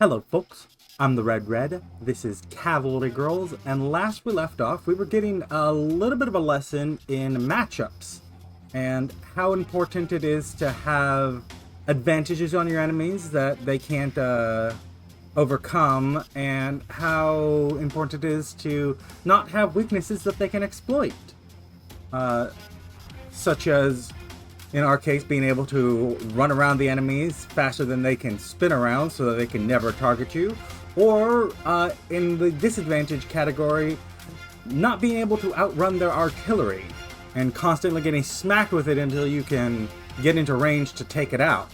Hello folks, I'm the Red. This is Cavalry Girls, and last we left off, we were getting a little bit of a lesson in matchups and how important it is to have advantages on your enemies that they can't overcome, and how important it is to not have weaknesses that they can exploit. Such as, in our case, being able to run around the enemies faster than they can spin around so that they can never target you. Or, in the disadvantage category, not being able to outrun their artillery and constantly getting smacked with it until you can get into range to take it out.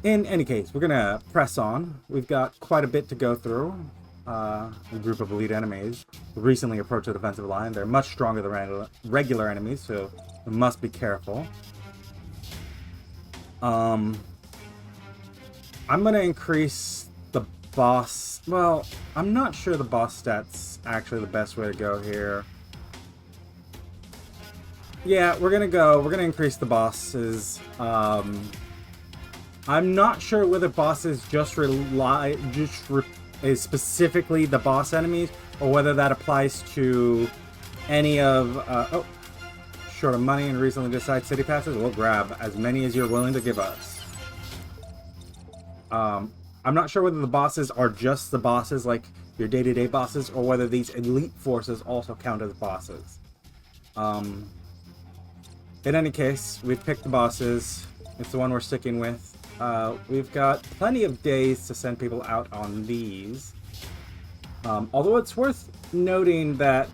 In any case, we're gonna press on. We've got quite a bit to go through. A group of elite enemies recently approached the defensive line. They're much stronger than regular enemies, so we must be careful. I'm gonna increase the boss. Well, I'm not sure the boss stats actually the best way to go here. Yeah, we're gonna increase the bosses. I'm not sure whether bosses is specifically the boss enemies, or whether that applies to any of, short of money and recently decided city passes, we'll grab as many as you're willing to give us. I'm not sure whether the bosses are just the bosses, like your day-to-day bosses, or whether these elite forces also count as bosses. In any case, we've picked the bosses. It's the one we're sticking with. We've got plenty of days to send people out on these. Although it's worth noting that,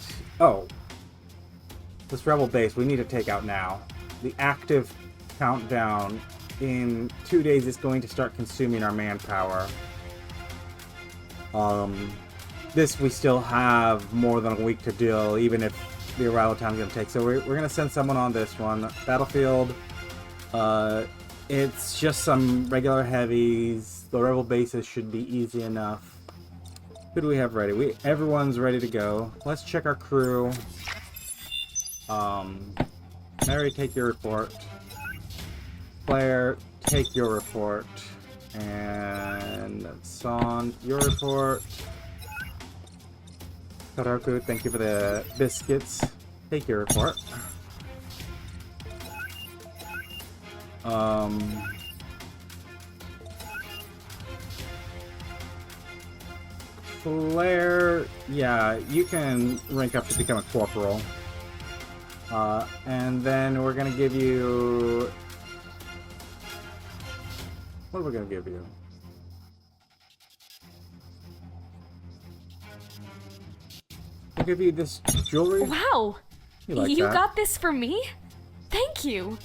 this rebel base we need to take out now. The active countdown in 2 days is going to start consuming our manpower. This we still have more than a week to deal, even if the arrival time is going to take. So we're going to send someone on this one. Battlefield. It's just some regular heavies. The rebel bases should be easy enough. Who do we have ready? Everyone's ready to go. Let's check our crew. Mary, take your report. Claire, take your report. And Son, your report. Karoku, thank you for the biscuits. Take your report. Claire, yeah, you can rank up to become a corporal. And then we're gonna give you... What are we gonna give you? We'll give you this jewelry. Wow! You got this for me? Thank you!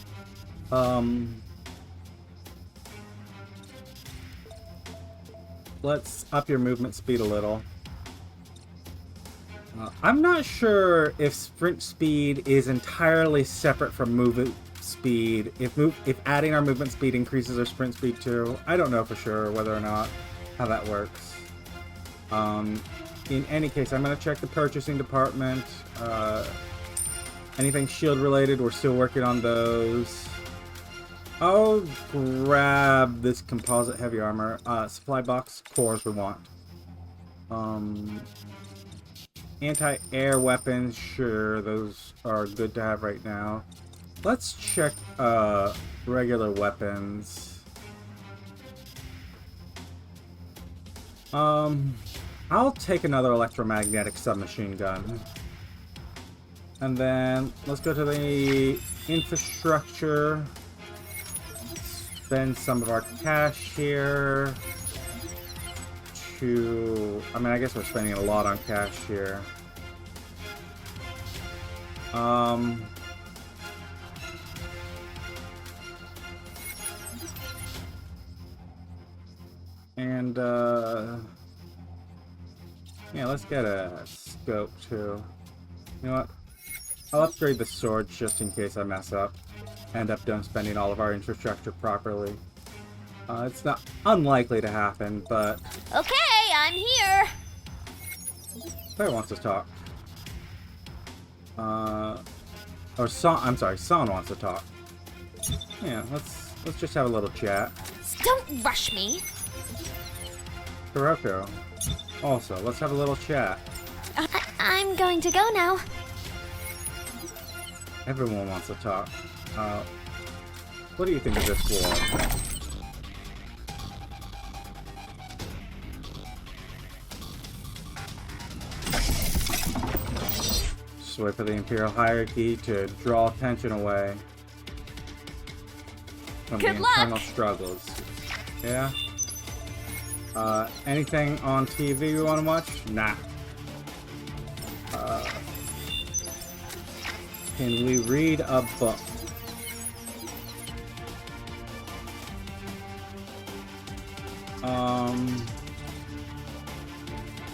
Let's up your movement speed a little. I'm not sure if sprint speed is entirely separate from movement speed. If adding our movement speed increases our sprint speed too. I don't know for sure whether or not how that works. In any case, I'm going to check the purchasing department. Anything shield related, we're still working on those. I'll grab this composite heavy armor. Supply box cores we want. Anti-air weapons, sure, those are good to have right now. Let's check regular weapons. I'll take another electromagnetic submachine gun. And then let's go to the infrastructure. Spend some of our cash here to... I mean, I guess we're spending a lot on cash here. And, yeah, let's get a scope, too. You know what? I'll upgrade the sword just in case I mess up. End up done spending all of our infrastructure properly. It's not unlikely to happen, but... Okay, I'm here! Claire wants to talk. Or Son, I'm sorry, Son wants to talk. Yeah, let's just have a little chat. Don't rush me! Kuroko. Also, let's have a little chat. I'm going to go now. Everyone wants to talk. What do you think of this war? Just wait for the Imperial hierarchy to draw attention away from the internal struggles. Yeah? Anything on TV you want to watch? Nah. Can we read a book?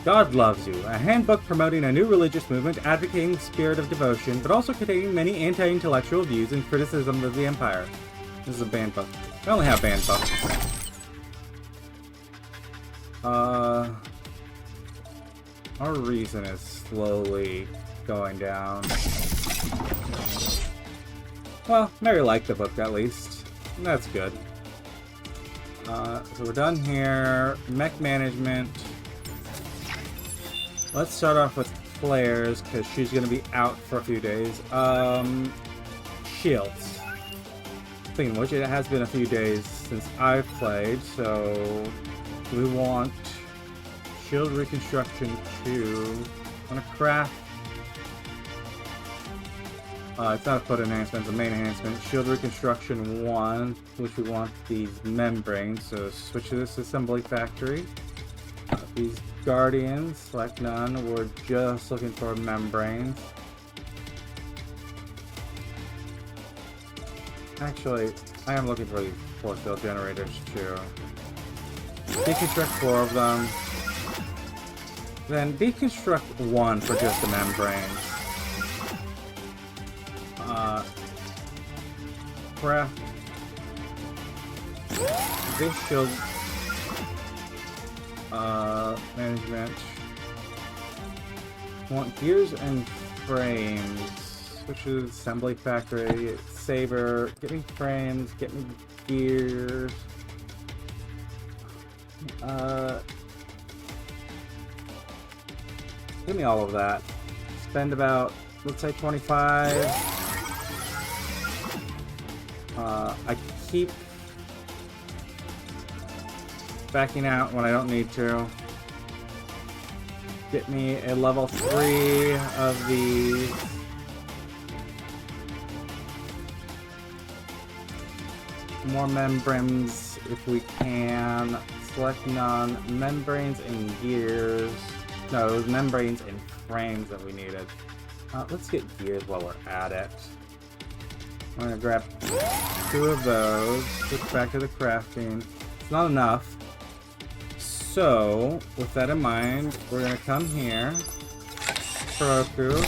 God Loves You, a handbook promoting a new religious movement advocating the spirit of devotion, but also containing many anti-intellectual views and criticism of the Empire. This is a banned book. I only have banned books. Our reason is slowly going down. Well, Mary liked the book at least. That's good. So we're done here. Mech management. Let's start off with Claire's, because she's going to be out for a few days. Shields. Speaking of which, it has been a few days since I've played, so we want Shield Reconstruction 2. I want to craft. It's not a foot enhancement, it's a main enhancement. Shield Reconstruction 1, which we want these membranes, so switch to this assembly factory. These Guardians, select none. We're just looking for membranes. Actually, I am looking for these force field generators too. Deconstruct 4 of them. Then deconstruct 1 for just the membranes. Craft this shield management. Want gears and frames, which is assembly factory. Saber, get me frames, get me gears. Give me all of that. Spend about, let's say 25. I keep backing out when I don't need to. Get me a level 3 of these. More membranes if we can. Select none. Membranes and gears. No, it was membranes and frames that we needed. Let's get gears while we're at it. I'm gonna grab 2 of those. Switch back to the crafting. It's not enough. So, with that in mind, we're gonna come here. Kuroko.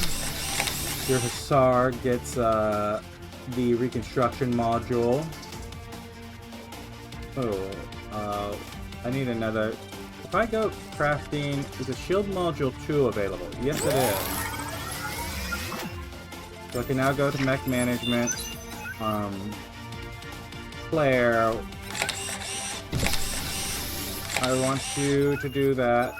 Your Hussar gets the reconstruction module. Oh, I need another. If I go crafting, is a shield module 2 available? Yes, it is. So I can now go to mech management. Claire, I want you to do that.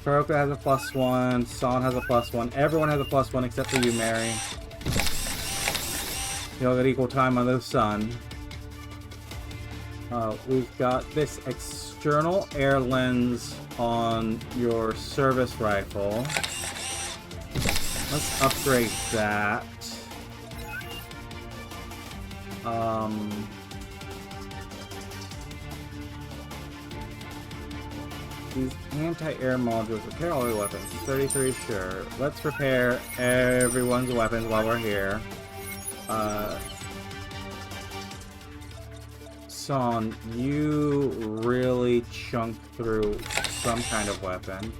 Kuroko has a +1, Son has a +1, everyone has a +1 except for you, Mary. You'll get equal time on the sun. We've got this external air lens on your service rifle. Let's upgrade that. These anti-air modules, repair all your weapons. 33, sure. Let's repair everyone's weapons while we're here. Son, you really chunked through some kind of weapon.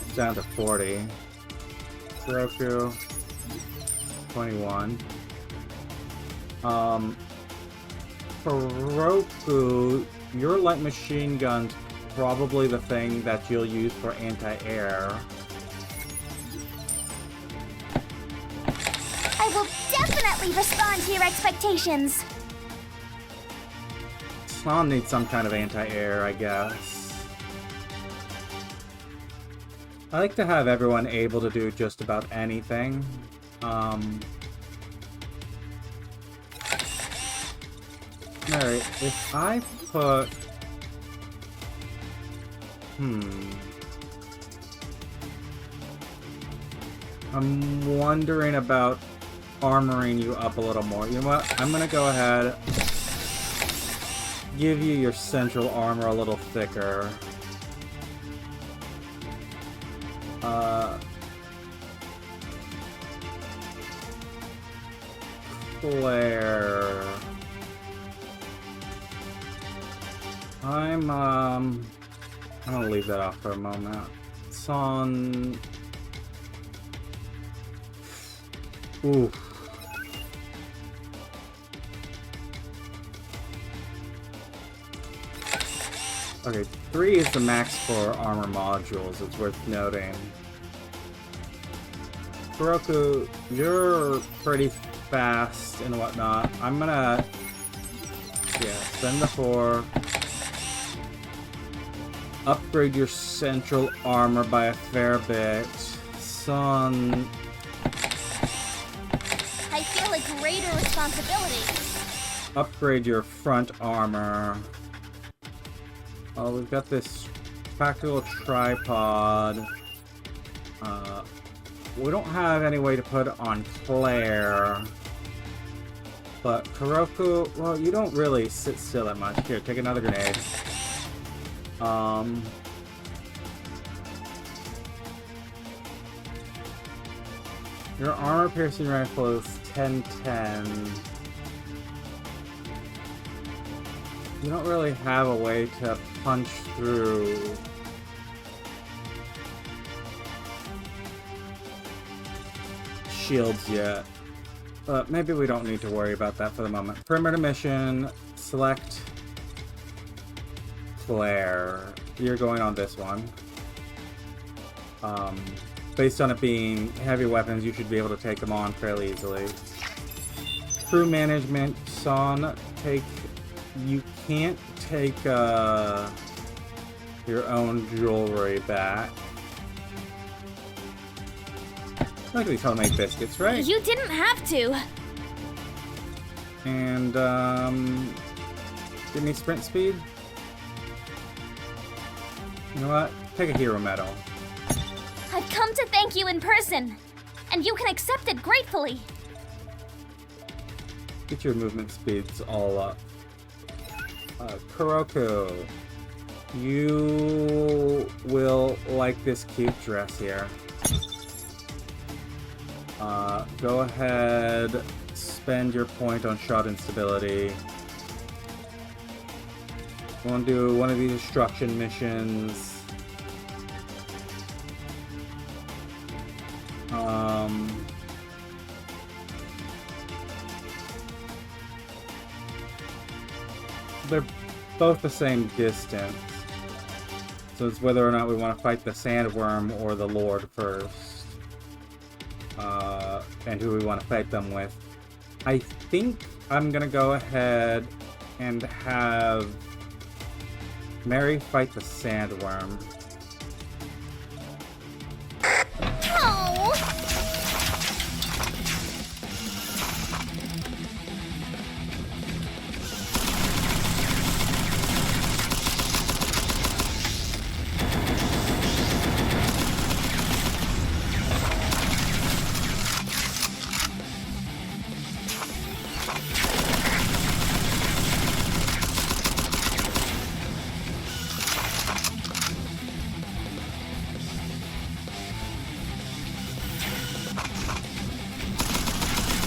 It's down to 40. Kuroko, 21. Kuroko, your light machine gun's probably the thing that you'll use for anti-air. I will definitely respond to your expectations. I'll need some kind of anti-air, I guess. I like to have everyone able to do just about anything. Alright, if I put... I'm wondering about armoring you up a little more. You know what? I'm gonna go ahead, give you your central armor a little thicker. Claire. I'm gonna leave that off for a moment. It's on... Ooh. Okay, 3 is the max for armor modules, it's worth noting. Kuroku, you're pretty fast and whatnot. I'm gonna... Yeah, spend the 4. Upgrade your central armor by a fair bit. Son... I feel a greater responsibility. Upgrade your front armor. Oh, we've got this practical tripod. We don't have any way to put it on Claire. But Kuroku, well, you don't really sit still that much. Here, take another grenade. Your armor-piercing rifle is 10-10. You don't really have a way to punch through. Shields yet. But maybe we don't need to worry about that for the moment. Perimeter mission, select Claire. You're going on this one. Based on it being heavy weapons, you should be able to take them on fairly easily. Crew management, Son, you can't take your own jewelry back. Like these homemade biscuits, right? You didn't have to. And give me sprint speed. You know what? Take a hero medal. I've come to thank you in person, and you can accept it gratefully. Get your movement speeds all up. Kuroku, you will like this cute dress here. Go ahead, spend your point on shot instability. You want to do one of these destruction missions. They're both the same distance. So it's whether or not we want to fight the Sandworm or the Lord first. And who we want to fight them with. I think I'm gonna go ahead and have Mary fight the Sandworm. Oh!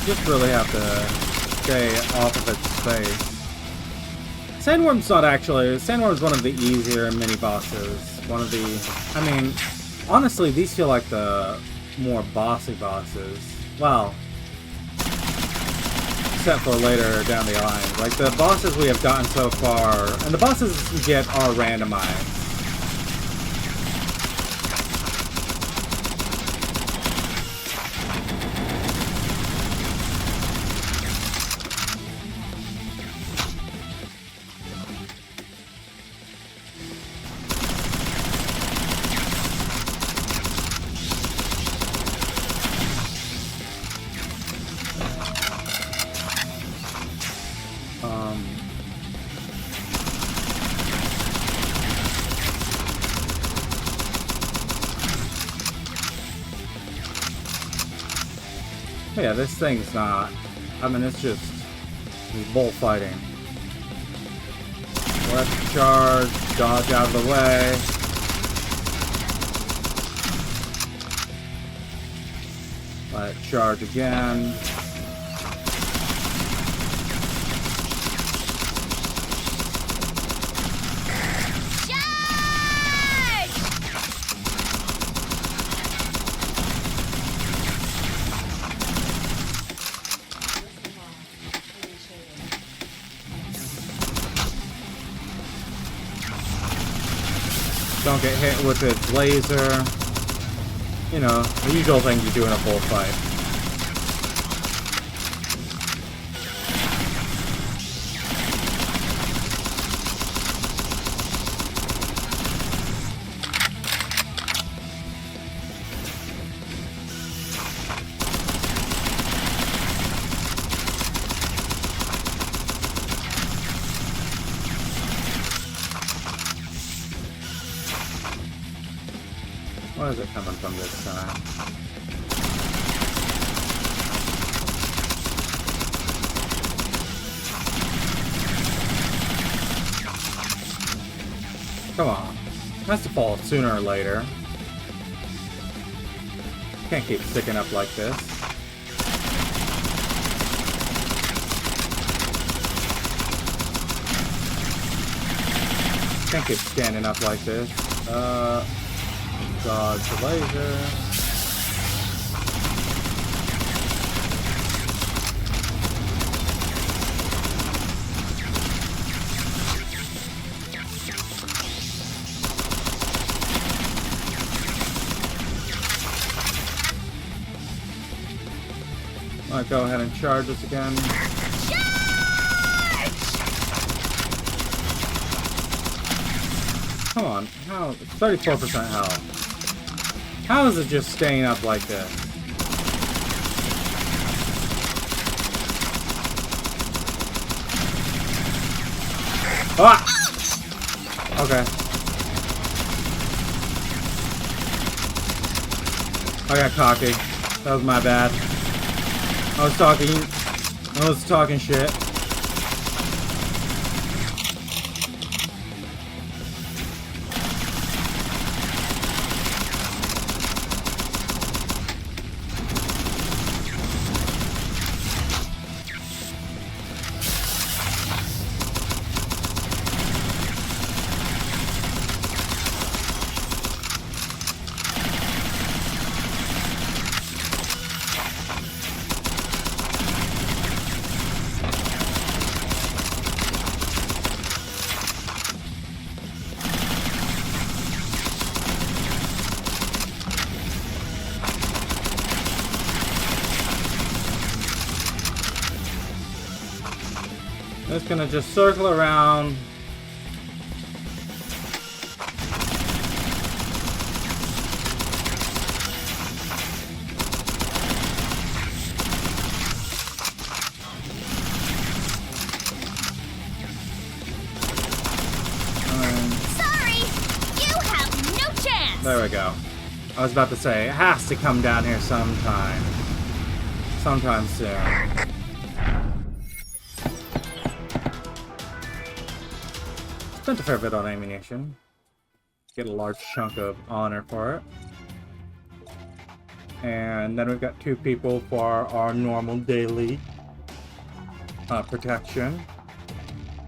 Just really have to stay off of its space. Sandworm's not actually... Sandworm's one of the easier mini-bosses. One of the... I mean, honestly, these feel like the more bossy bosses. Well, except for later down the line. Like, the bosses we have gotten so far... And the bosses we get are randomized. Yeah, this thing's not... I mean, it's just bullfighting. Let's charge, dodge out of the way. Let it charge again. Don't get hit with its laser. You know, the usual things you do in a bullfight. Where is it coming from this time? Come on. It has to fall sooner or later. Can't keep sticking up like this. Can't keep standing up like this. Dodge the laser. Alright, go ahead and charge this again. Come on, how? 34% health. How is it just staying up like this? Ah! Okay. I got cocky. That was my bad. I was talking shit. It's gonna just circle around. Sorry, you have no chance. There we go. I was about to say, it has to come down here sometime. Sometime soon. Spent a fair bit on ammunition. Get a large chunk of honor for it. And then we've got 2 people for our normal daily protection.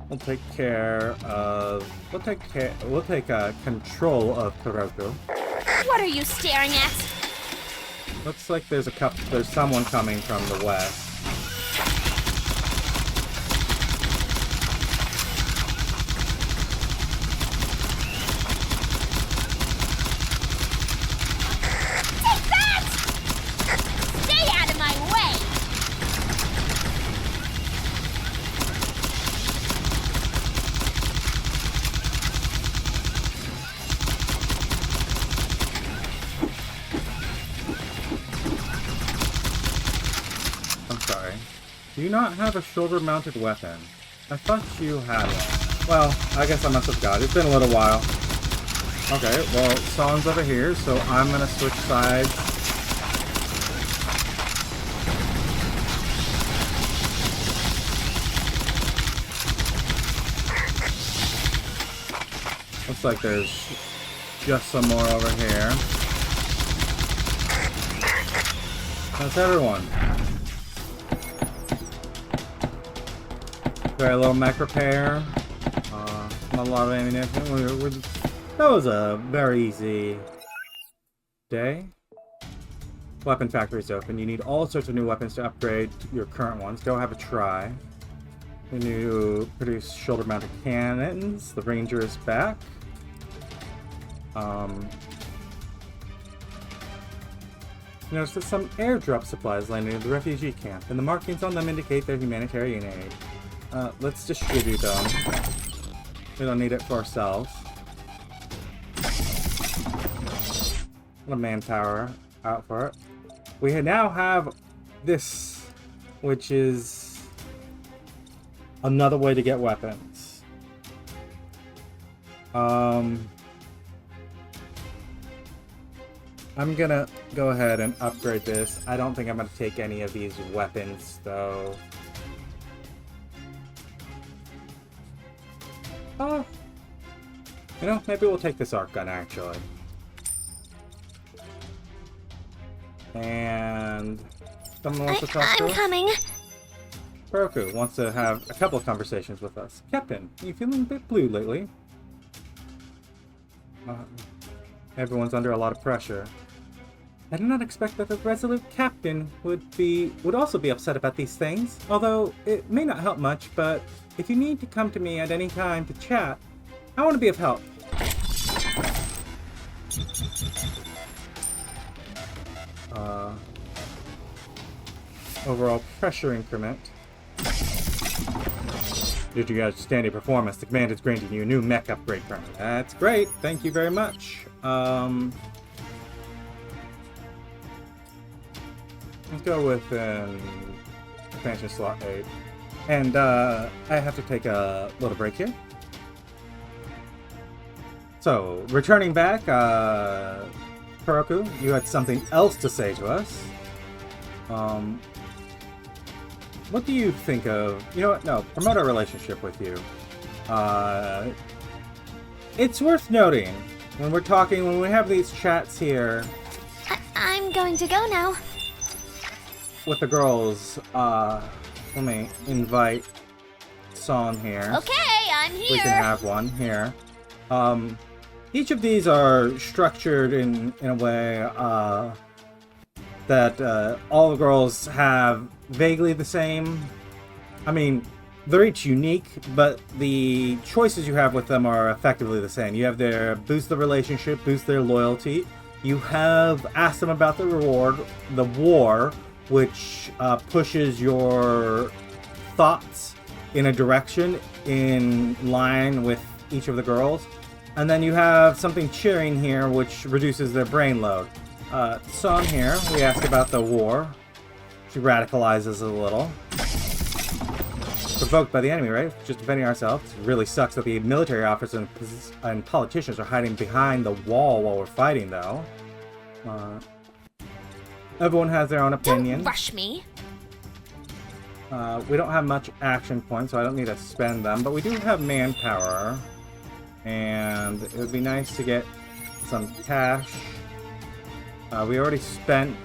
We'll take care of. We'll take control of Kuroko. What are you staring at? Looks like there's someone coming from the west. Do you not have a shoulder-mounted weapon? I thought you had one. Well, I guess I must have got it. It's been a little while. Okay, well, Son's over here, so I'm gonna switch sides. Looks like there's just some more over here. That's everyone. Very little mech repair. Not a lot of ammunition. That was a very easy day. Weapon factory's open. You need all sorts of new weapons to upgrade your current ones. Go have a try. We need to produce shoulder-mounted cannons. The Ranger is back. Notice that some airdrop supplies landed in the refugee camp, and the markings on them indicate their humanitarian aid. Let's distribute them. We don't need it for ourselves. A lot of manpower out for it. We now have this, which is another way to get weapons. I'm gonna go ahead and upgrade this. I don't think I'm gonna take any of these weapons, though. Oh, you know, maybe we'll take this arc gun, actually. And someone wants to talk to us? I'm coming. Roku wants to have a couple of conversations with us. Captain, are you feeling a bit blue lately? Everyone's under a lot of pressure. I did not expect that the resolute captain would also be upset about these things. Although it may not help much, but if you need to come to me at any time to chat, I want to be of help. Overall pressure increment. Due to your outstanding performance, the command is granting you a new mech upgrade permit. That's great. Thank you very much. Let's go with an expansion slot 8. And I have to take a little break here. So, returning back, Kuroku, you had something else to say to us. What do you think of... You know what? No, promote our relationship with you. It's worth noting, when we have these chats here... I'm going to go now. With the girls, let me invite Son here. Okay, I'm here. We can have one here. Each of these are structured in a way that all the girls have vaguely the same. I mean, they're each unique, but the choices you have with them are effectively the same. You have their boost the relationship, boost their loyalty. You have asked them about the reward, the war, which pushes your thoughts in a direction in line with each of the girls. And then you have something cheering here, which reduces their brain load. Son here, we ask about the war. She radicalizes a little. Provoked by the enemy, right? Just defending ourselves. It really sucks that the military officers and politicians are hiding behind the wall while we're fighting, though. Everyone has their own opinion. Don't rush me. We don't have much action points, so I don't need to spend them. But we do have manpower. And it would be nice to get some cash. We already spent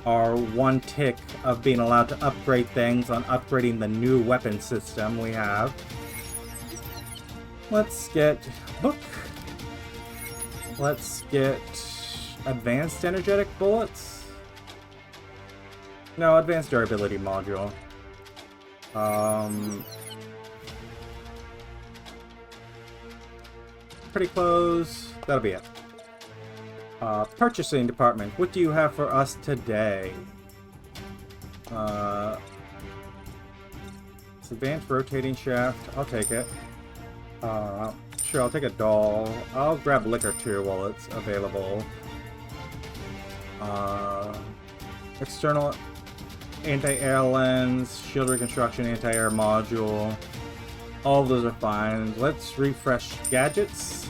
our 1 tick of being allowed to upgrade things on upgrading the new weapon system we have. Let's get book. Let's get advanced energetic bullets. No, advanced durability module. Pretty close. That'll be it. Purchasing department. What do you have for us today? It's advanced rotating shaft. I'll take it. Sure, I'll take a doll. I'll grab liquor too while it's available. External anti-air lens, shield reconstruction, anti-air module. All of those are fine. Let's refresh gadgets.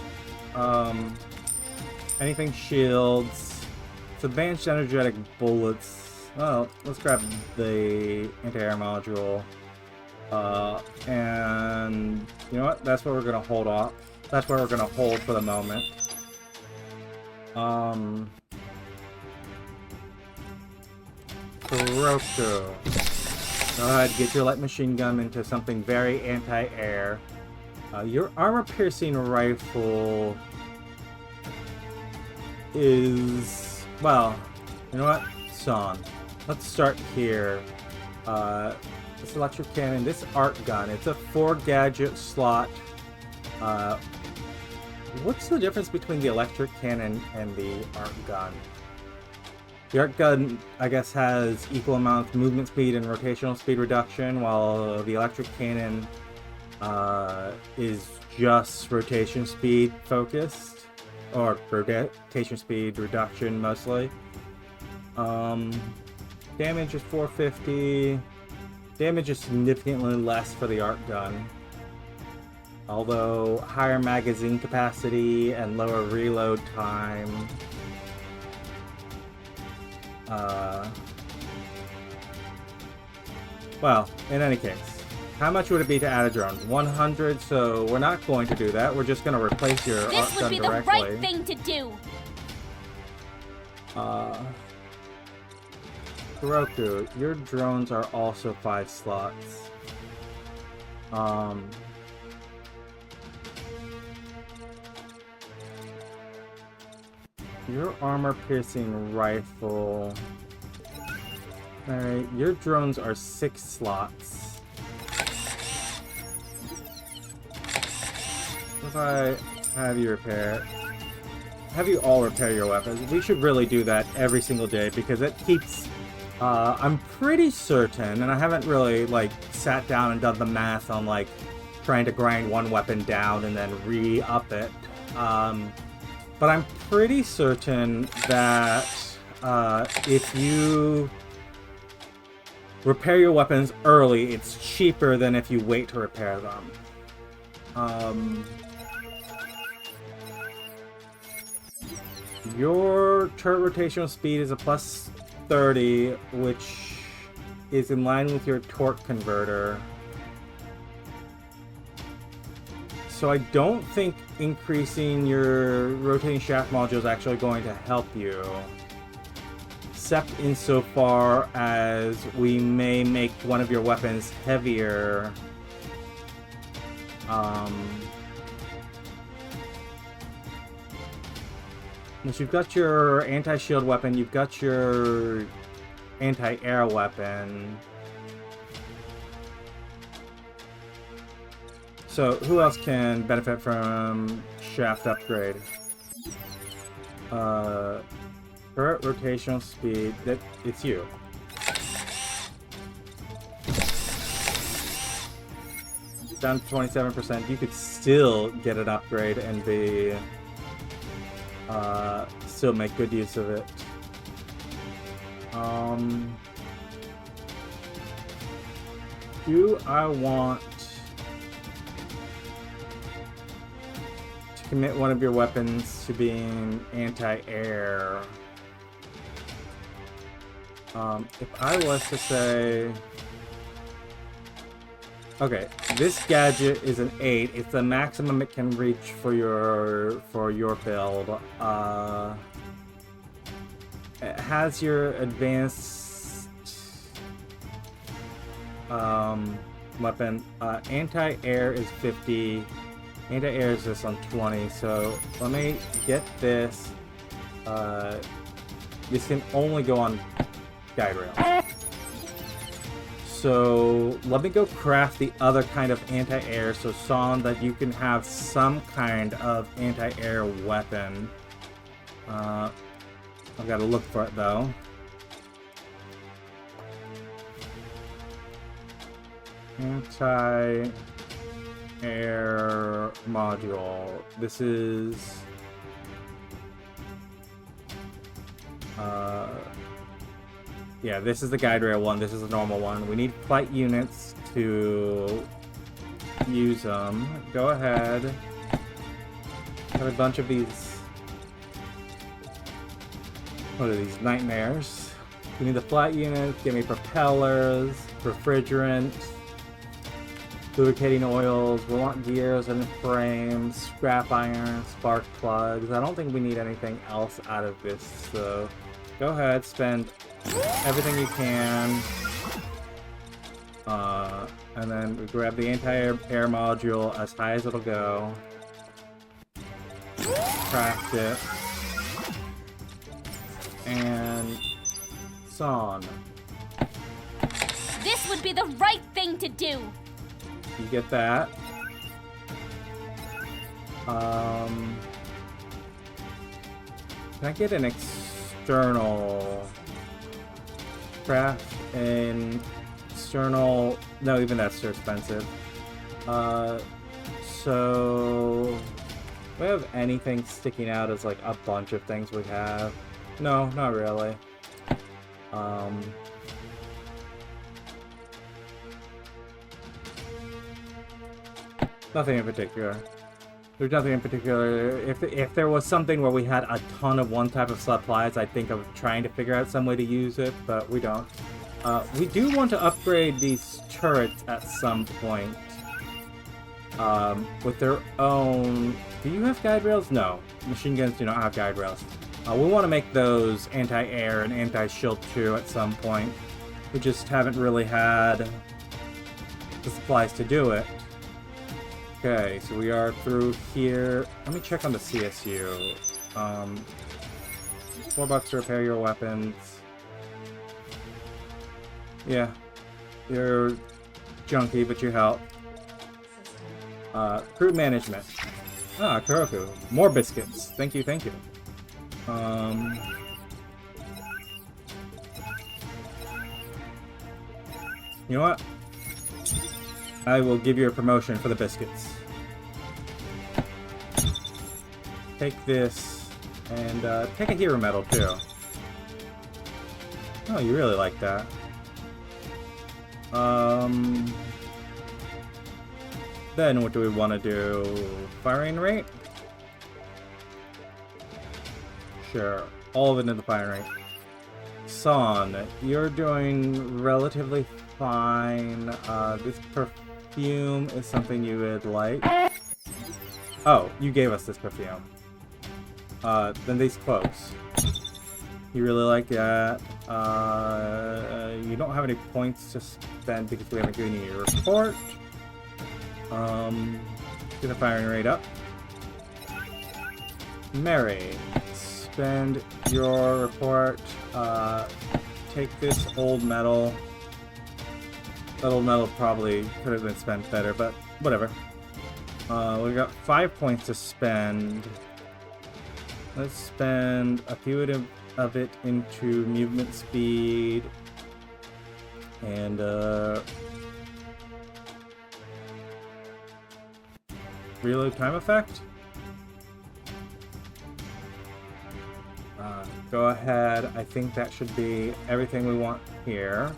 Anything shields. It's advanced energetic bullets. Well, let's grab the anti-air module. And you know what? That's what we're gonna hold off That's where we're gonna hold for the moment. Kuroko. Go ahead, get your light machine gun into something very anti-air. Your armor-piercing rifle is... well, you know what? Son. Let's start here. This electric cannon, this art gun, it's a 4-gadget slot. What's the difference between the electric cannon and the art gun? The art gun, I guess, has equal amounts of movement speed and rotational speed reduction, while the electric cannon is just rotation speed focused, or rotation speed reduction mostly. Damage is 450. Damage is significantly less for the art gun, although higher magazine capacity and lower reload time. Well, in any case, how much would it be to add a drone? 100, so we're not going to do that. We're just going to replace your art gun directly. This would be the right thing to do! Kuroko, your drones are also 5 slots. Your armor-piercing rifle... Alright, your drones are 6 slots. If I have you all repair your weapons, we should really do that every single day, because it keeps... I'm pretty certain, and I haven't really, like, sat down and done the math on, like, trying to grind one weapon down and then re-up it. But I'm pretty certain that if you repair your weapons early, it's cheaper than if you wait to repair them. Your turret rotational speed is a plus 30, which is in line with your torque converter. So I don't think increasing your rotating shaft module is actually going to help you. Except insofar as we may make one of your weapons heavier. Once you've got your anti-shield weapon, you've got your anti-air weapon. So, who else can benefit from shaft upgrade? Turret rotational speed, it's you. Down to 27%, you could still get an upgrade and be... still make good use of it. Do I want to commit one of your weapons to being anti-air? If I was to say... Okay, this gadget is an 8. It's the maximum it can reach for your build. It has your advanced weapon. Anti-air is 50. Anti-air is just on 20. So let me get this. This can only go on guide rail. So let me go craft the other kind of anti-air, so Son, that you can have some kind of anti-air weapon. I've got to look for it though. Anti-air module. This is... yeah, this is the guide rail one. This is the normal one. We need flight units to use them. Go ahead. Have a bunch of these. What are these? Nightmares. We need the flight units. Give me propellers, refrigerant. lubricating oils. We want gears and frames, scrap iron, spark plugs. I don't think we need anything else out of this, so go ahead, spend everything you can. And then we grab the anti-air module as high as it'll go. Craft it. And Son. This would be the right thing to do. You get that. Can I get an external craft and external? No, even that's too expensive. So do we have anything sticking out as like a bunch of things we have? No, not really. Nothing in particular. There's nothing in particular. If there was something where we had a ton of one type of supplies, I'd think of trying to figure out some way to use it, but we don't. We do want to upgrade these turrets at some point. With their own... Do you have guide rails? No. Machine guns do not have guide rails. We want to make those anti-air and anti-shield too at some point. We just haven't really had the supplies to do it. Okay, so we are through here. Let me check on the CSU. $4 to repair your weapons. Yeah, you're junky, but you help. Crew management. Ah, Kuroku. More biscuits. Thank you, thank you. You know what? I will give you a promotion for the biscuits. Take this, and take a hero medal too. Oh, you really like that. Then what do we want to do? Firing rate? Sure. All of it in the firing rate. Son, you're doing relatively fine. This perfume is something you would like. Oh, you gave us this perfume. Then these cloaks. You really like that. You don't have any points to spend because we haven't given you your report. Get the firing rate up. Mary, spend your report. Take this old metal. That old metal probably could have been spent better, but whatever. We got 5 points to spend. Let's spend a few of it into movement speed and reload time effect. Go ahead. I think that should be everything we want here.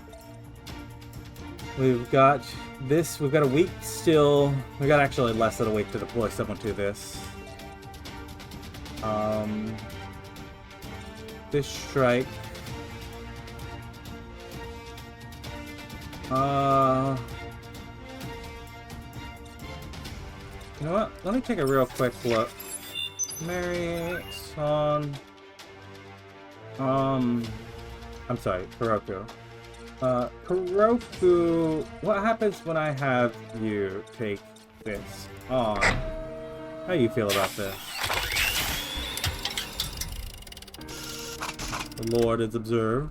We've got this. We've got a week still. We got actually less than a week to deploy someone to this. This strike. You know what? Let me take a real quick look. Mary, Son. I'm sorry, Kuroku. Kuroku, what happens when I have you take this on? How do you feel about this? The Lord is observed.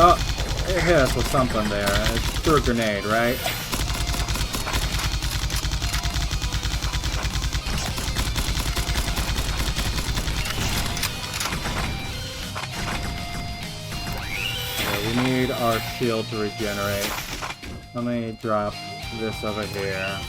Oh, it hit us with something there. It threw a grenade, right? We need our shield to regenerate. Let me drop this over here.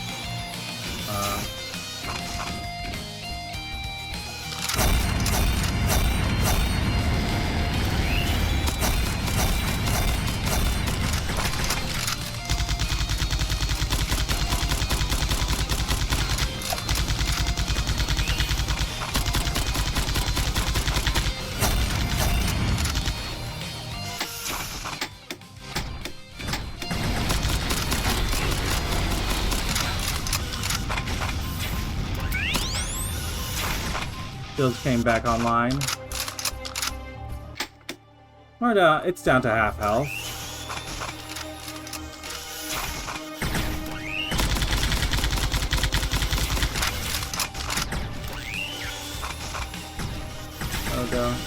Shields came back online. We're down, it's down to half health. Oh god.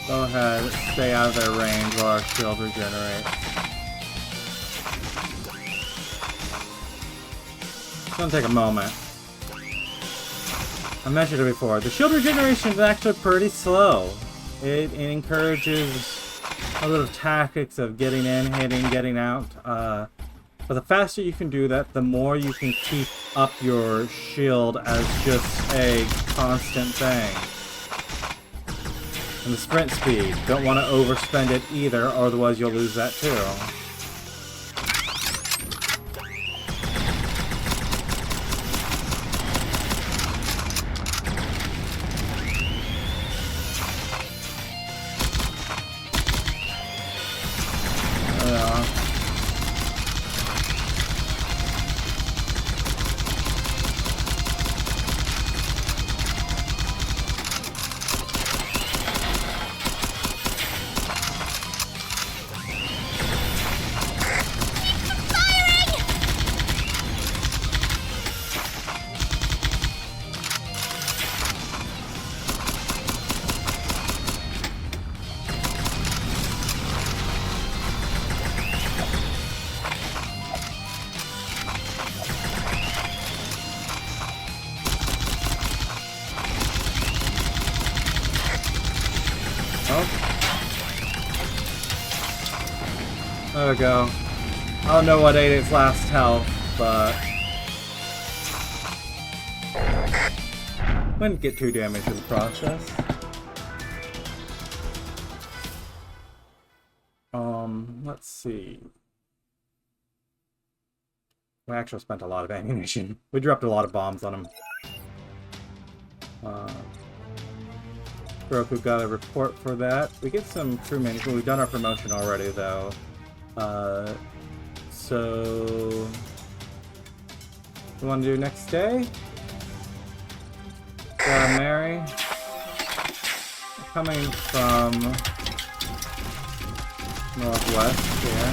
Go ahead, stay out of their range while our shield regenerates. It's gonna take a moment. I mentioned it before. The shield regeneration is actually pretty slow. It encourages a little tactics of getting in, hitting, getting out. But the faster you can do that, the more you can keep up your shield as just a constant thing. And the sprint speed. Don't want to overspend it either, or otherwise you'll lose that too. There we go. I don't know what ate its last health, but wouldn't get too damaged in the process. Let's see. We actually spent a lot of ammunition. We dropped a lot of bombs on him. Roku got a report for that. We get some crew management. We've done our promotion already, though. So we want to do next day? Mary, coming from northwest here.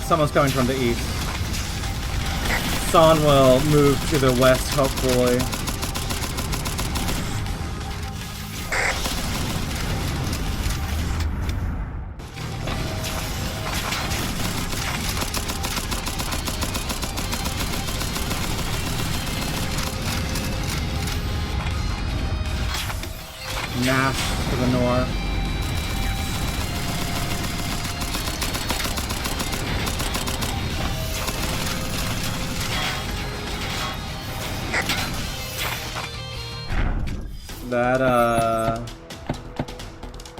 Someone's coming from the east. San will move to the west, hopefully. Nash to the north. That,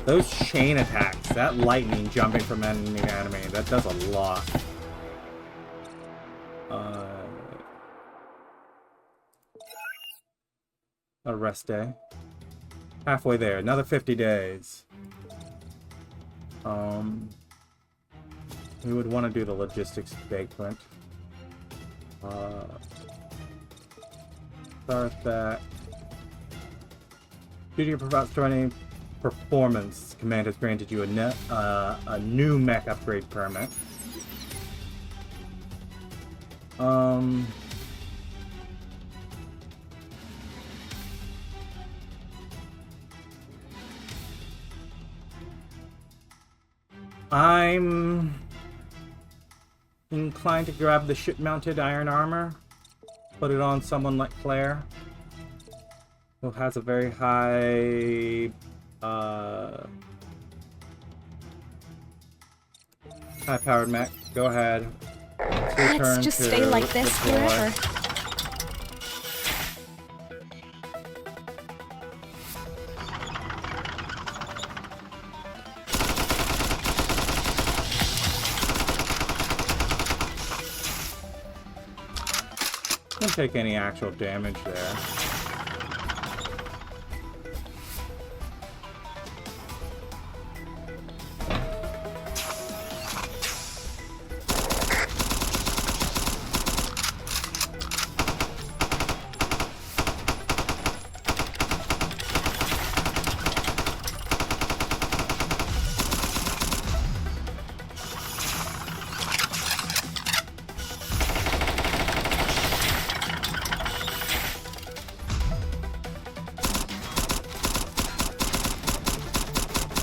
Those chain attacks, that lightning jumping from enemy to enemy, that does a lot. A rest day. Halfway there, another 50 days. We would want to do the logistics banquet. Start that. Due to your outstanding performance, command has granted you a new mech upgrade permit. I'm inclined to grab the ship-mounted iron armor, put it on someone like Claire, who has a very high, high-powered mech. Go ahead. Let's just stay like this forever. Don't take any actual damage there.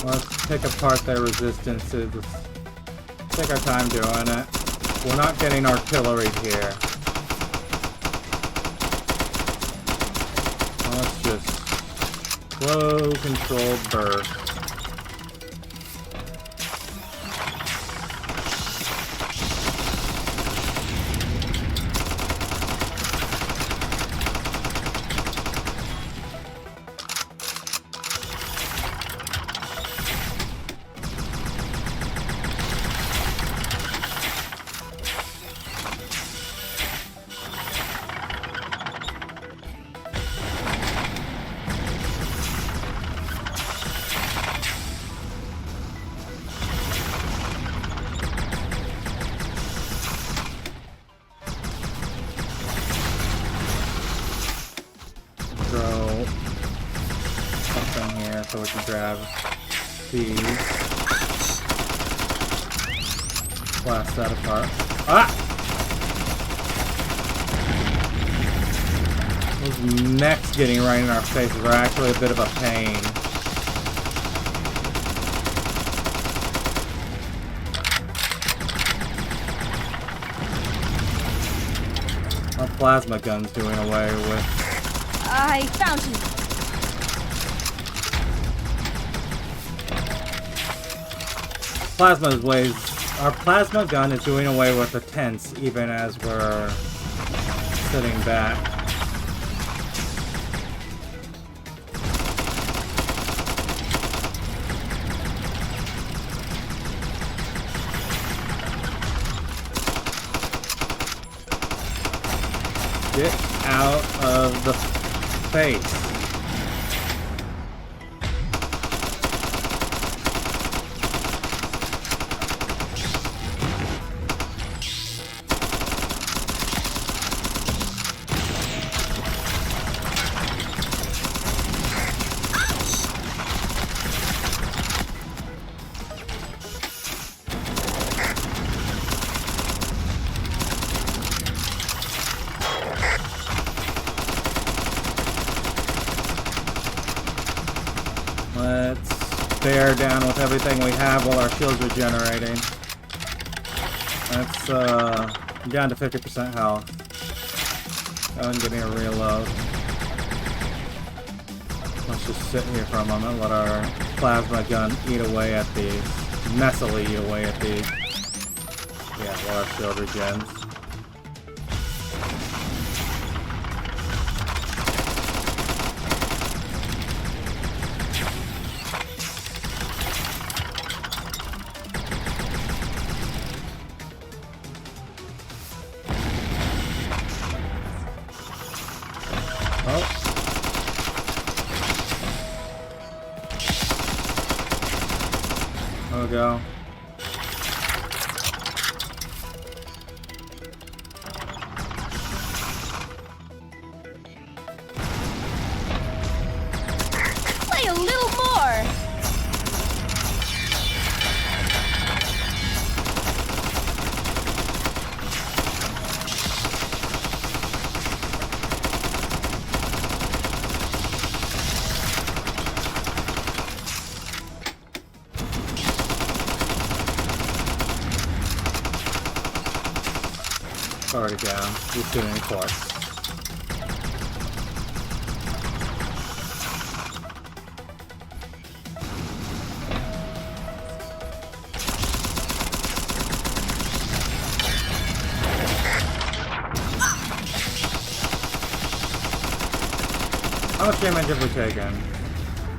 Let's pick apart their resistances. Let's take our time doing it. We're not getting artillery here. Let's just slow controlled burst. So we can grab these. Blast that apart. Ah! Those mechs getting right in our faces are actually a bit of a pain. Our plasma gun's doing away with. I found you. Our plasma gun is doing away with the tents even as we're sitting back. Get out of the face. Let's bear down with everything we have while our shields are generating. That's down to 50% health. Go and give me a reload. Let's just sit here for a moment, let our plasma gun eat away at these. Messily eat away at these. Yeah, while our shield regens. No go. Play a little more! Already down. He's doing any force. How much damage have we taken?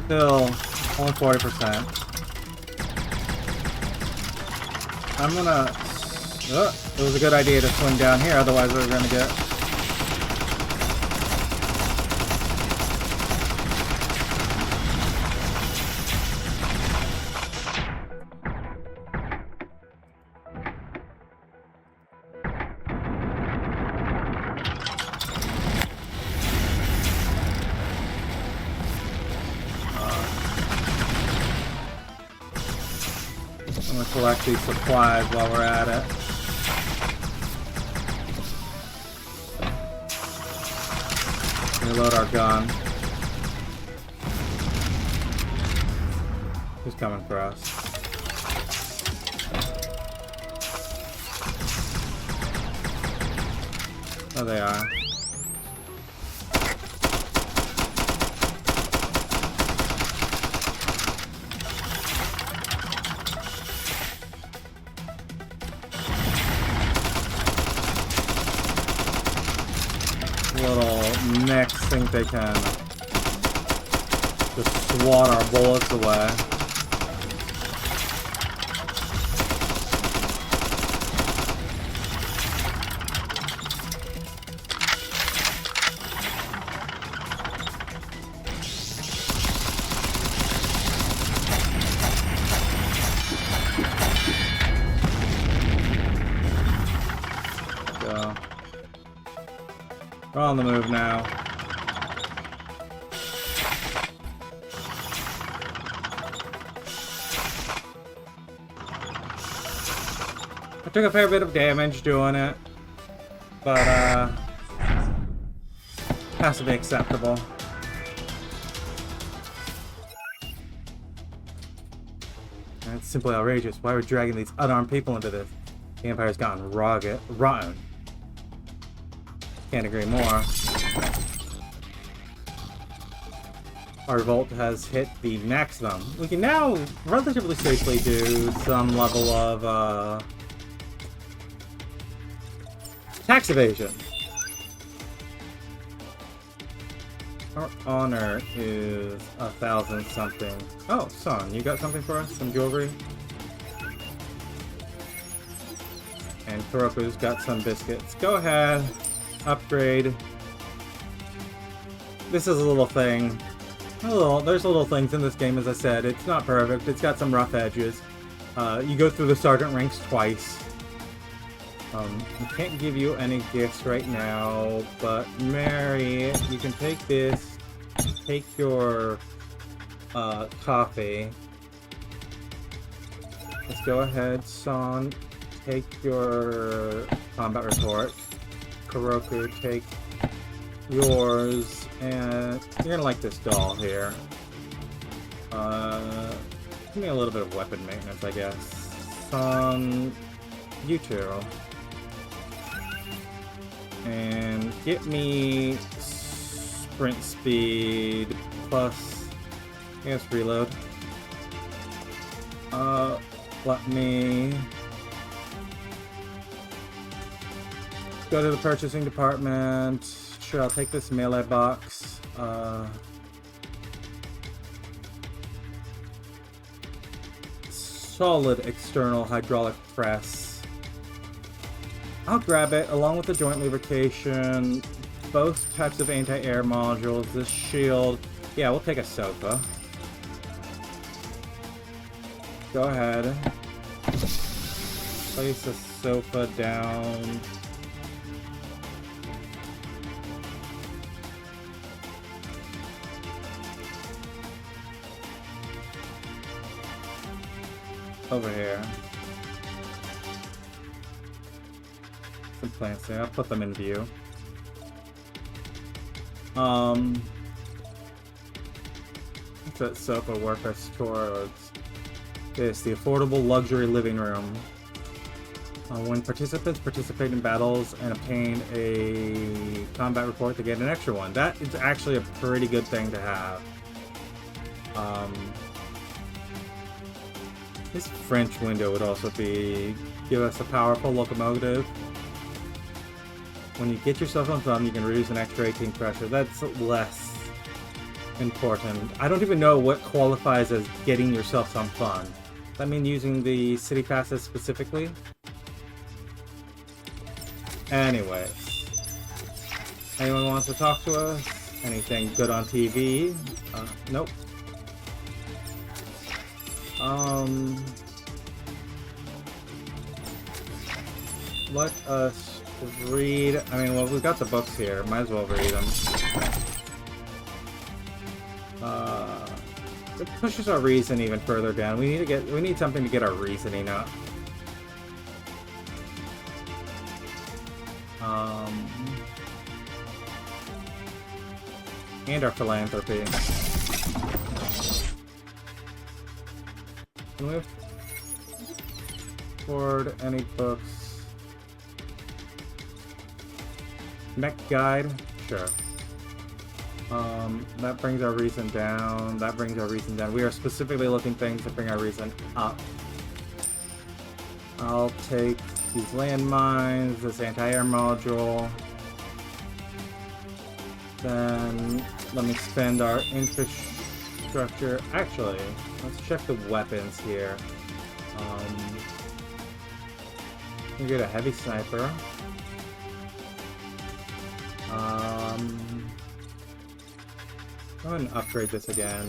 Still only 40%. I'm gonna... it was a good idea to swing down here, otherwise we were gonna get... I'm gonna collect these supplies while we're at it. Reload our gun. Who's coming for us? Oh, they are. Little Mechs think they can just swat our bullets away. We're on the move now. I took a fair bit of damage doing it, but has to be acceptable. It's simply outrageous. Why are we dragging these unarmed people into this? The Empire's gotten rotten. Can't agree more. Our revolt has hit the maximum. We can now relatively safely do some level of tax evasion. Our honor is 1,000 something. Oh, son, you got something for us? Some jewelry? And Kuroku's got some biscuits. Go ahead. Upgrade. This is a little thing. There's little things in this game, as I said. It's not perfect. It's got some rough edges. You go through the sergeant ranks twice. I can't give you any gifts right now, but Mary, you can take this. Take your coffee. Let's go ahead, Son. Take your combat report. Kuroku, take yours, and you're gonna like this doll here. Give me a little bit of weapon maintenance, I guess. You two. And get me sprint speed plus, I guess, reload. Let me go to the purchasing department. Sure, I'll take this melee box. Solid external hydraulic press. I'll grab it along with the joint lubrication, both types of anti-air modules, this shield. Yeah, we'll take a sofa. Go ahead. Place the sofa down. Over here. Some plants there. I'll put them in view. What's that sofa work us towards? It's the affordable luxury living room. When participants participate in battles and obtain a combat report, they get an extra one. That is actually a pretty good thing to have. This French window would also give us a powerful locomotive. When you get yourself on thumb, you can reduce an extra 18 pressure. That's less important. I don't even know what qualifies as getting yourself some fun. Does that mean using the city passes specifically? Anyways. Anyone wants to talk to us? Anything good on TV? Nope. Let us read. I mean, well, we've got the books here. Might as well read them. It pushes our reason even further down. We need something to get our reasoning up. And our philanthropy. Can we afford any books? Mech guide? Sure. That brings our reason down. That brings our reason down. We are specifically looking things that bring our reason up. I'll take these landmines, this anti-air module. Then let me spend our infrastructure. Actually, let's check the weapons here. We get a heavy sniper. Go ahead and upgrade this again.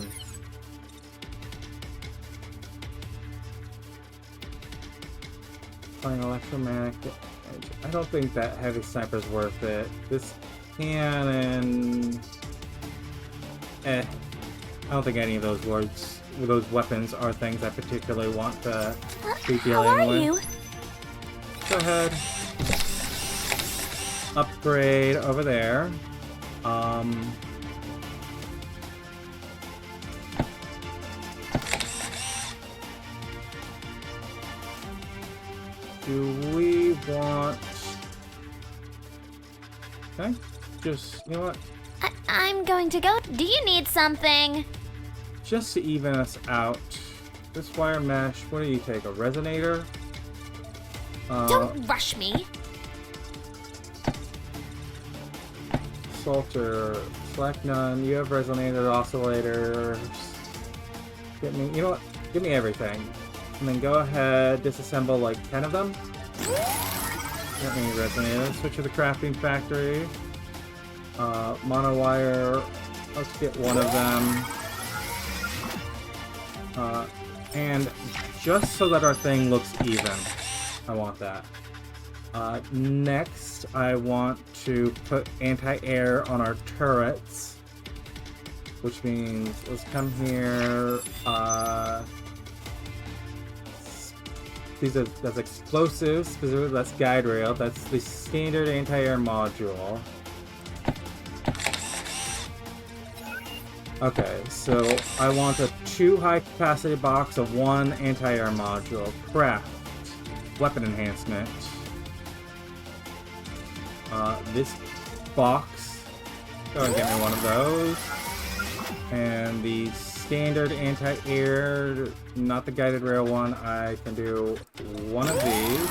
Playing electromagnetic. I don't think that heavy sniper's worth it. This cannon. I don't think any of those weapons are things I particularly want to be dealing with. How are you? Go ahead. Upgrade over there. Do we want... Okay, just, you know what? I'm going to go. Do you need something? Just to even us out. This wire mesh, what do you take? A resonator? Don't rush me. Salter, select none. You have resonator oscillators. Get me, you know what? Give me everything. And then go ahead, disassemble like 10 of them. Get me resonator. Switch to the crafting factory. Monowire. Let's get one of them. And just so that our thing looks even, I want that. Next, I want to put anti-air on our turrets, which means let's come here. That's explosives, specifically that's guide rail. That's the standard anti-air module. Okay, so I want a 2 high capacity box of 1 anti-air module. Craft. Weapon enhancement. This box. Go ahead and get me one of those. And the standard anti-air, not the guided rail one, I can do one of these.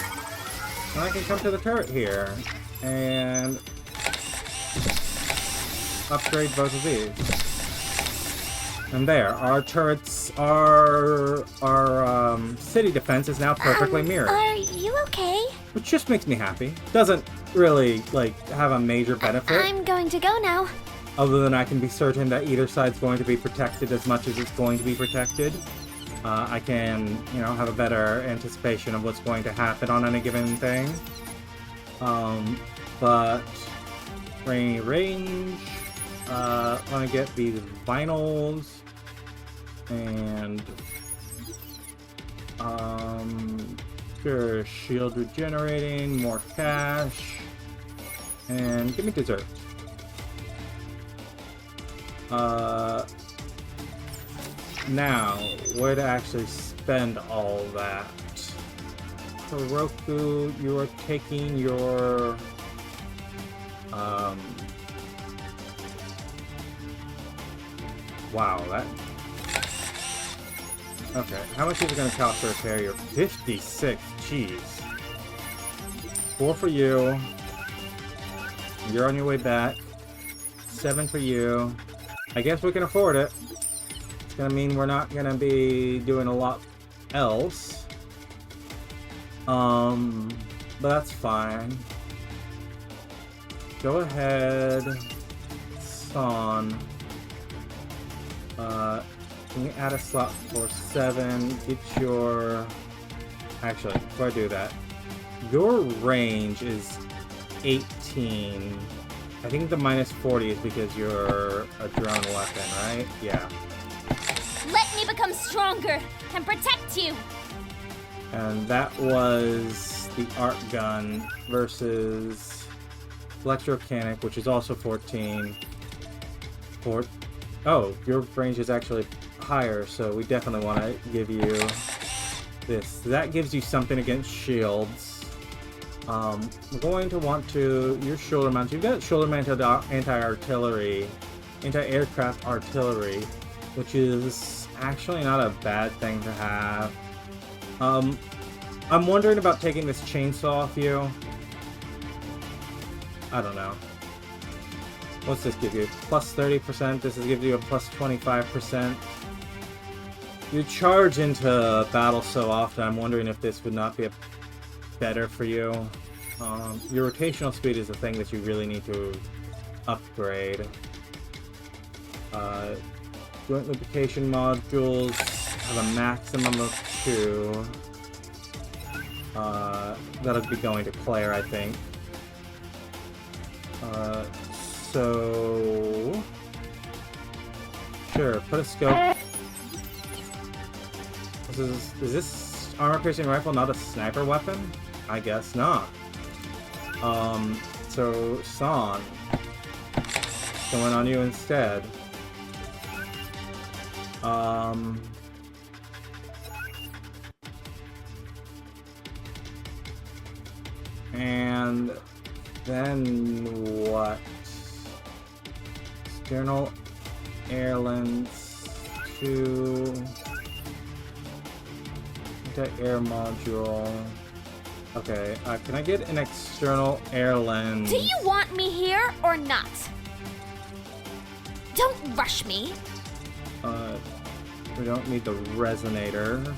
And I can come to the turret here and upgrade both of these. And there, our turrets, our city defense is now perfectly mirrored. Are you okay? Which just makes me happy. Doesn't really, like, have a major benefit. I'm going to go now. Other than I can be certain that either side's going to be protected as much as it's going to be protected. I can, you know, have a better anticipation of what's going to happen on any given thing. But range, let me get these vinyls and sure, shield regenerating, more cash, and give me dessert. Now, where to actually spend all that? Heroku, you are taking your wow, that okay, how much is it going to cost to repair your 56? Jeez. 4 for you. You're on your way back. 7 for you. I guess we can afford it. It's gonna mean we're not gonna be doing a lot else. But that's fine. Go ahead, Son. Can you add a slot for 7? Get your... Actually, before I do that, your range is 18. I think the minus 40 is because you're a drone weapon, right? Yeah. Let me become stronger and protect you! And that was the art gun versus electromechanic, which is also 14. Oh, your range is actually higher, so we definitely want to give you this. That gives you something against shields. We're going to want to... Your shoulder mounts. You've got shoulder mounted anti-artillery, anti-aircraft artillery, which is actually not a bad thing to have. I'm wondering about taking this chainsaw off you. I don't know. What's this give you? Plus 30%. This gives you a plus 25%. You charge into battle so often, I'm wondering if this would not be better for you. Your rotational speed is the thing that you really need to upgrade. Joint lubrication modules have a maximum of 2. That'll be going to Claire, I think. So... Sure, put a scope. Is this armor-piercing rifle not a sniper weapon? I guess not. So, San. Going on you instead. And then what? External airlines to air module. Okay, can I get an external air lens? Do you want me here or not? Don't rush me. We don't need the resonators.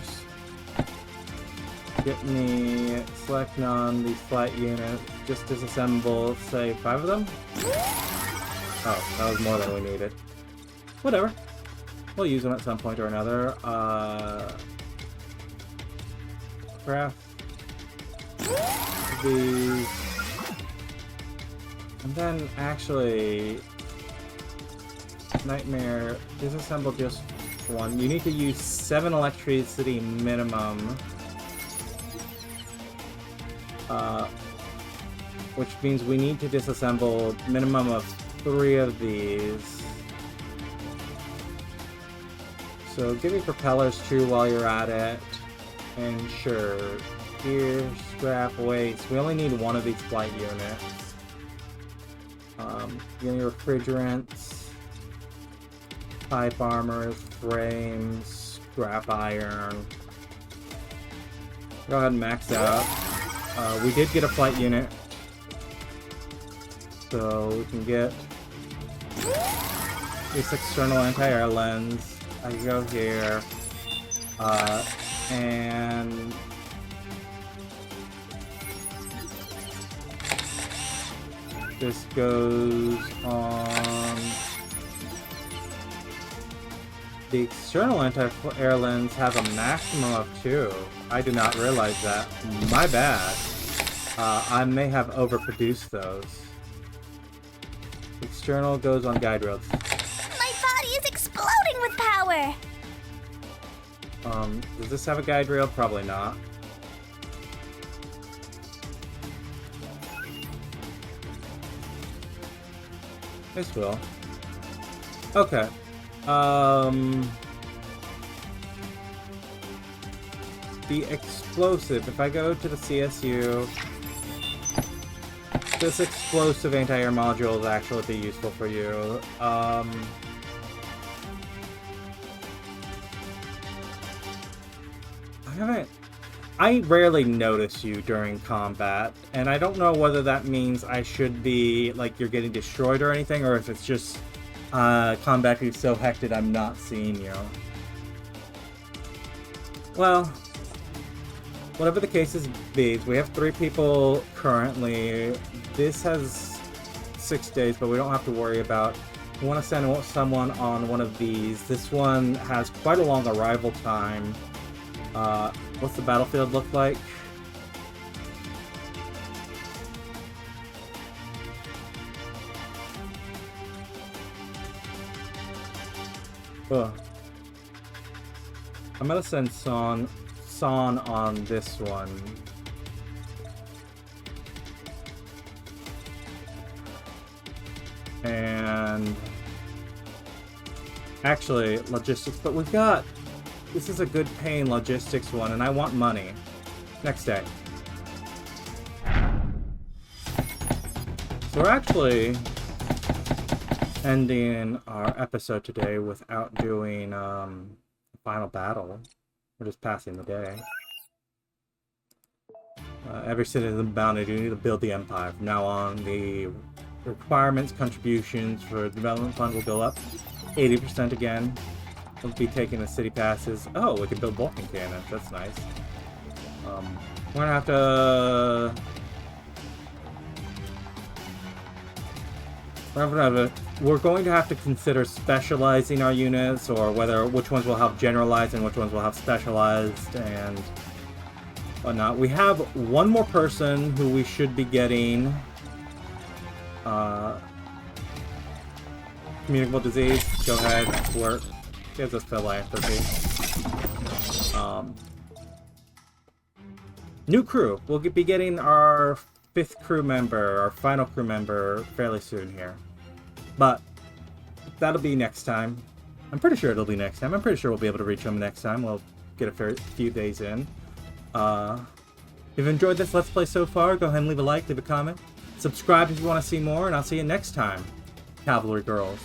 Get me, select none, these flight units, just disassemble, say, 5 of them? Oh, that was more than we needed. Whatever. We'll use them at some point or another. Craft these. And then, actually, Nightmare, disassemble just 1. You need to use 7 electricity minimum. Which means we need to disassemble minimum of 3 of these. So give me propellers too while you're at it. And sure, gear, scrap, waste. We only need 1 of these flight units. Give me refrigerants, pipe armors, frames, scrap iron. Go ahead and max out. We did get a flight unit. So we can get this external anti-air lens. I can go here. And this goes on The external anti-air lens have a maximum of 2. I did not realize that. My bad. I may have overproduced those. External goes on guide rails. My body is exploding with power! Does this have a guide rail? Probably not. This will. Okay. The explosive, if I go to the CSU, this explosive anti-air module will actually be useful for you. I rarely notice you during combat, and I don't know whether that means I should be, like, you're getting destroyed or anything, or if it's just combat is so hectic I'm not seeing you. Well, whatever the case is, we have 3 people currently. This has 6 days, but we don't have to worry about. We want to send someone on one of these. This one has quite a long arrival time. What's the battlefield look like? Ugh. I'm gonna send Son on this one. And actually, logistics, but we've got. This is a good paying logistics one, and I want money. Next day. So we're actually ending our episode today without doing a final battle. We're just passing the day. Every citizen bounty duty to build the empire. From now on, the requirements, contributions for the development fund will go up 80% again. We'll be taking the city passes. Oh, we can build Vulcan cannons. That's nice. We're gonna have to. We're going to have to consider specializing our units, or which ones will have generalized and which ones will have specialized and whatnot. We have one more person who we should be getting. Communicable disease. Go ahead, work. Gives us philanthropy. New crew. We'll be getting our 5th crew member, our final crew member, fairly soon here. But that'll be next time. I'm pretty sure it'll be next time. I'm pretty sure we'll be able to reach them next time. We'll get a few days in. If you've enjoyed this Let's Play so far, go ahead and leave a like, leave a comment. Subscribe if you want to see more, and I'll see you next time, Cavalry Girls.